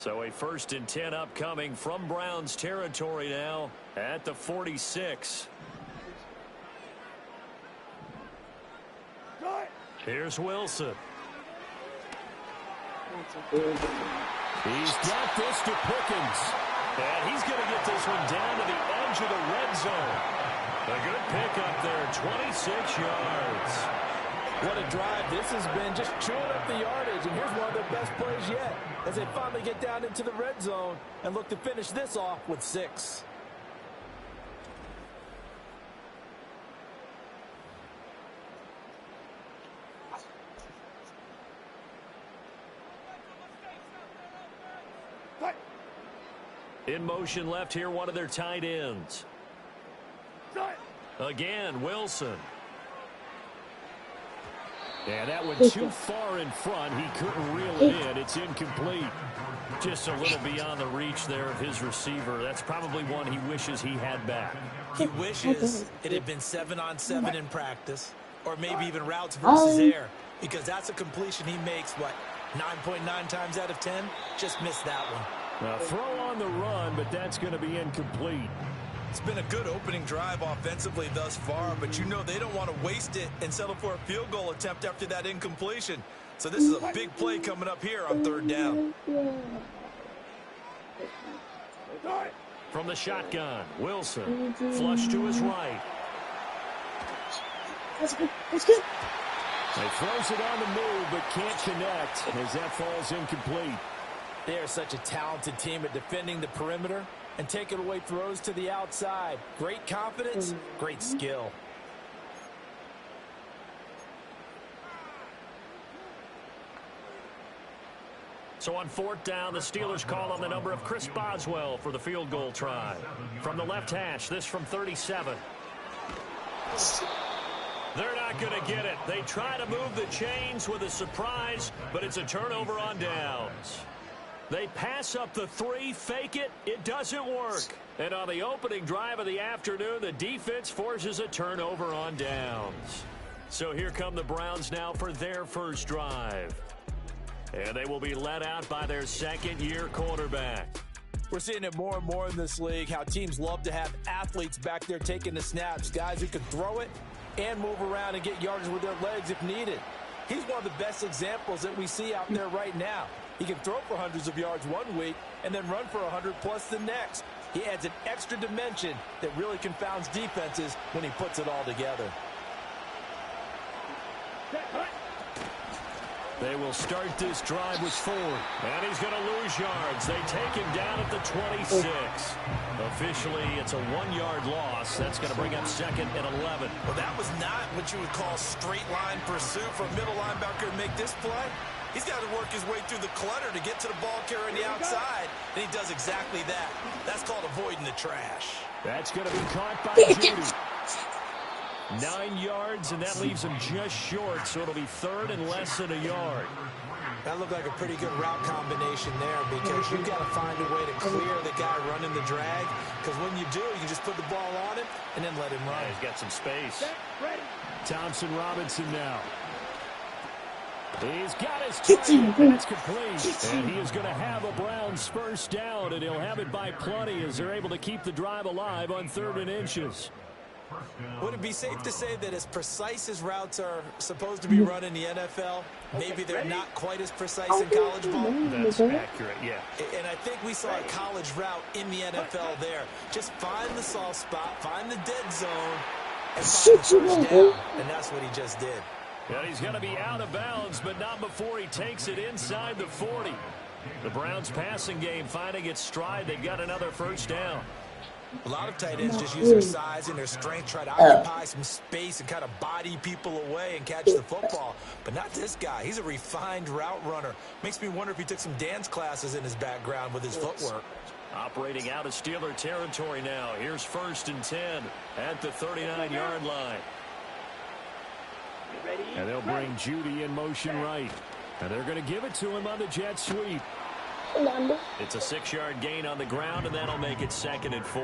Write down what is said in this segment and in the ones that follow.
So a 1st and 10 upcoming from Browns territory now at the 46. Here's Wilson. He's got this to Pickens. And he's going to get this one down to the edge of the red zone. A good pickup there, 26 yards. What a drive this has been, just chewing up the yardage. And here's one of their best plays yet as they finally get down into the red zone and look to finish this off with 6. In motion left here, one of their tight ends. Again, Wilson. And that went too far in front. He couldn't reel it in. It's incomplete. Just a little beyond the reach there of his receiver. That's probably one he wishes he had back. He wishes it had been 7-on-7 in practice, or maybe even routes versus air, because that's a completion he makes, what, 9.9 times out of 10? Just missed that one. Now throw on the run, but that's going to be incomplete. It's been a good opening drive offensively thus far, but you know they don't want to waste it and settle for a field goal attempt after that incompletion. So this is a big play coming up here on 3rd down. From the shotgun, Wilson, flush to his right. That's good. He throws it on the move, but can't connect as that falls incomplete. They are such a talented team at defending the perimeter and taking away throws to the outside. Great confidence, great skill. So on 4th down, the Steelers call on the number of Chris Boswell for the field goal try. From the left hash, this from 37. They're not going to get it. They try to move the chains with a surprise, but it's a turnover on downs. They pass up the 3, fake it, it doesn't work. And on the opening drive of the afternoon, the defense forces a turnover on downs. So here come the Browns now for their first drive. And they will be led out by their 2nd-year quarterback. We're seeing it more and more in this league, how teams love to have athletes back there taking the snaps, guys who can throw it and move around and get yards with their legs if needed. He's one of the best examples that we see out there right now. He can throw for hundreds of yards one week and then run for 100+ the next. He adds an extra dimension that really confounds defenses when he puts it all together. They will start this drive with 4. And he's going to lose yards. They take him down at the 26. Officially, it's a 1-yard loss. That's going to bring up 2nd and 11. Well, that was not what you would call straight line pursuit for a middle linebacker to make this play. He's got to work his way through the clutter to get to the ball carrier on the outside, and he does exactly that. That's called avoiding the trash. That's going to be caught by Judy. 9 yards, and that leaves him just short, so it'll be 3rd and less than a yard. That looked like a pretty good route combination there, because you've got to find a way to clear the guy running the drag, because when you do, you just put the ball on him and then let him run. Yeah, he's got some space. Thompson Robinson now. He's got his target, and it's complete. And he is going to have a Browns first down, and he'll have it by plenty as they're able to keep the drive alive on 3rd and inches. Would it be safe to say that as precise as routes are supposed to be run in the NFL, maybe they're not quite as precise in college ball? That's accurate, yeah. And I think we saw a college route in the NFL there. Just find the soft spot, find the dead zone, and find the first down. And that's what he just did. And he's going to be out of bounds, but not before he takes it inside the 40. The Browns passing game finding its stride. They've got another first down. A lot of tight ends just use their size and their strength, try to occupy some space and kind of body people away and catch the football. But not this guy. He's a refined route runner. Makes me wonder if he took some dance classes in his background with his footwork. Operating out of Steeler territory now. Here's 1st and 10 at the 39-yard line. And they'll bring Judy in motion right. And they're going to give it to him on the jet sweep. It's a 6-yard gain on the ground, and that'll make it 2nd and 4.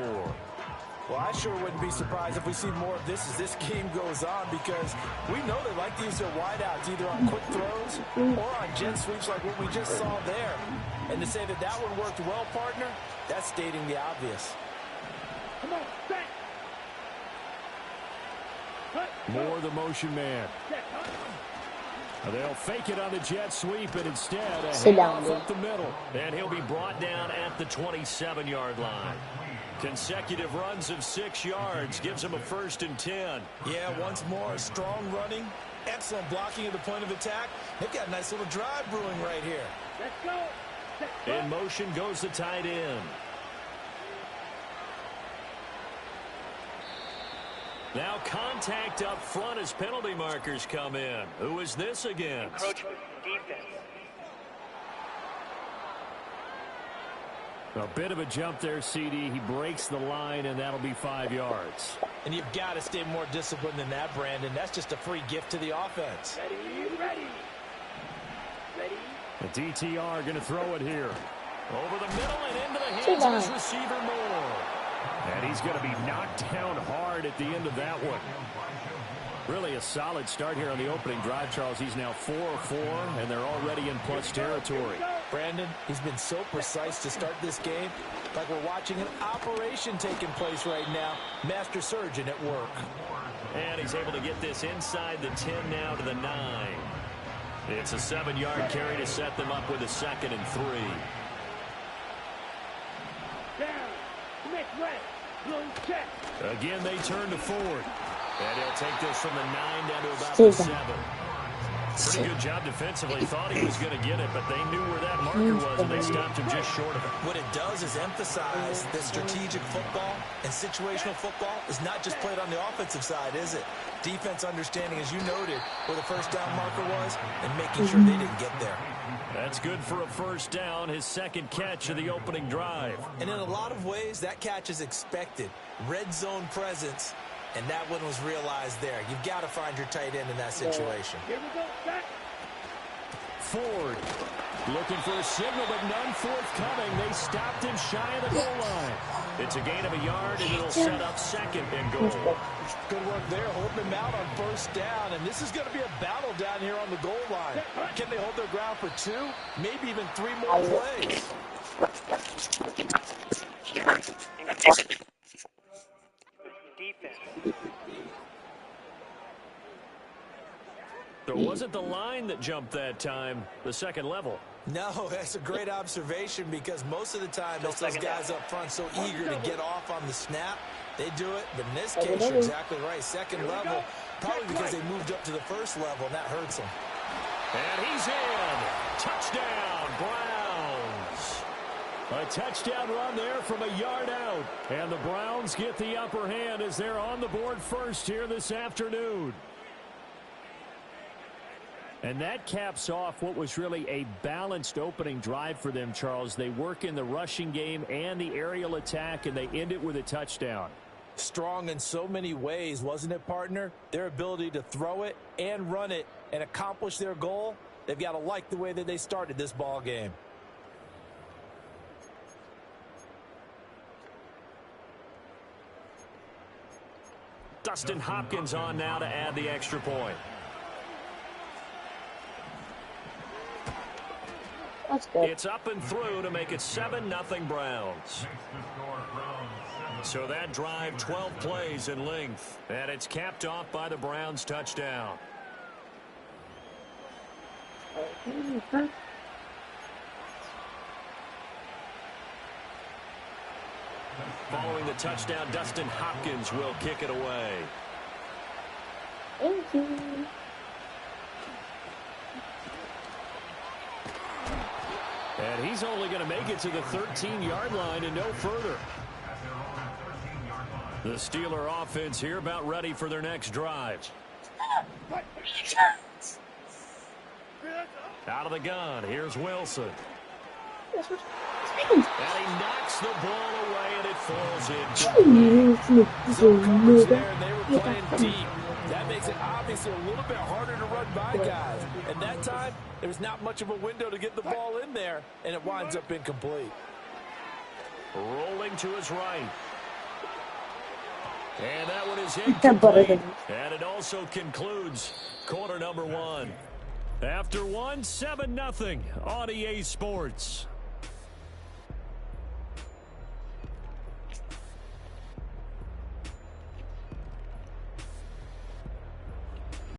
Well, I sure wouldn't be surprised if we see more of this as this game goes on, because we know they like to use their wideouts either on quick throws or on jet sweeps like what we just saw there. And to say that that one worked well, partner, that's stating the obvious. Come on, back. More the motion man. They'll fake it on the jet sweep, and instead a handoff up the middle. And he'll be brought down at the 27-yard line. Consecutive runs of 6 yards gives him a 1st and 10. Yeah, once more, strong running, excellent blocking at the point of attack. They've got a nice little drive brewing right here. Let's go. In motion goes the tight end. Now contact up front as penalty markers come in. Who is this against? Encroachment defense. A bit of a jump there, CD. He breaks the line, and that'll be 5 yards. And you've got to stay more disciplined than that, Brandon. That's just a free gift to the offense. Ready. The DTR going to throw it here. Over the middle and into the hands of his receiver Moore. And he's going to be knocked down hard at the end of that one. Really a solid start here on the opening drive, Charles. He's now 4-4, and they're already in plus territory. Brandon, he's been so precise to start this game, like we're watching an operation taking place right now. Master surgeon at work. And he's able to get this inside the 10 now to the 9. It's a 7-yard carry to set them up with a 2nd and 3. Down. Smith right. Blue check. Again, they turn to Ford. And he'll take this from the 9 down to about the 7. Pretty good job defensively. Thought he was going to get it, but they knew where that marker was, and they stopped him just short of it. What it does is emphasize that strategic football and situational football is not just played on the offensive side, is it? Defense understanding, as you noted, where the first down marker was and making sure they didn't get there. That's good for a 1st down, his 2nd catch of the opening drive. And in a lot of ways, that catch is expected. Red zone presence. And that one was realized there. You've got to find your tight end in that situation. Here we go. Back. Ford looking for a signal, but none forthcoming. They stopped him shy of the goal line. It's a gain of a yard, and it'll set up 2nd and goal. Good work there, holding him out on 1st down. And this is going to be a battle down here on the goal line. Can they hold their ground for 2, maybe even 3 more plays? Defense. So it wasn't the line that jumped that time, the 2nd level. No, that's a great observation because most of the time it's those guys up front so eager to get off on the snap. They do it, but in this case, you're exactly right. 2nd level, probably because they moved up to the 1st level, and that hurts them. And he's in. Touchdown, Browns. A touchdown run there from a yard out. And the Browns get the upper hand as they're on the board first here this afternoon. And that caps off what was really a balanced opening drive for them, Charles. They work in the rushing game and the aerial attack, and they end it with a touchdown. Strong in so many ways, wasn't it, partner? Their ability to throw it and run it and accomplish their goal, they've got to like the way that they started this ball game. Dustin Hopkins on now to add the extra point. That's good. It's up and through to make it 7-0 Browns. So that drive, 12 plays in length. And it's capped off by the Browns touchdown. Following the touchdown, Dustin Hopkins will kick it away. Thank you. And he's only going to make it to the 13-yard line and no further. The Steeler offense here about ready for their next drive. Out of the gun, here's Wilson. And he knocks the ball away, and it falls in. Zone coverage there, and they were playing deep. That makes it obviously a little bit harder to run by guys. And that time, there's not much of a window to get the ball in there, and it winds up incomplete. Rolling to his right. And that one is incomplete. And it also concludes quarter number 1. After 1, 7-0 on EA Sports.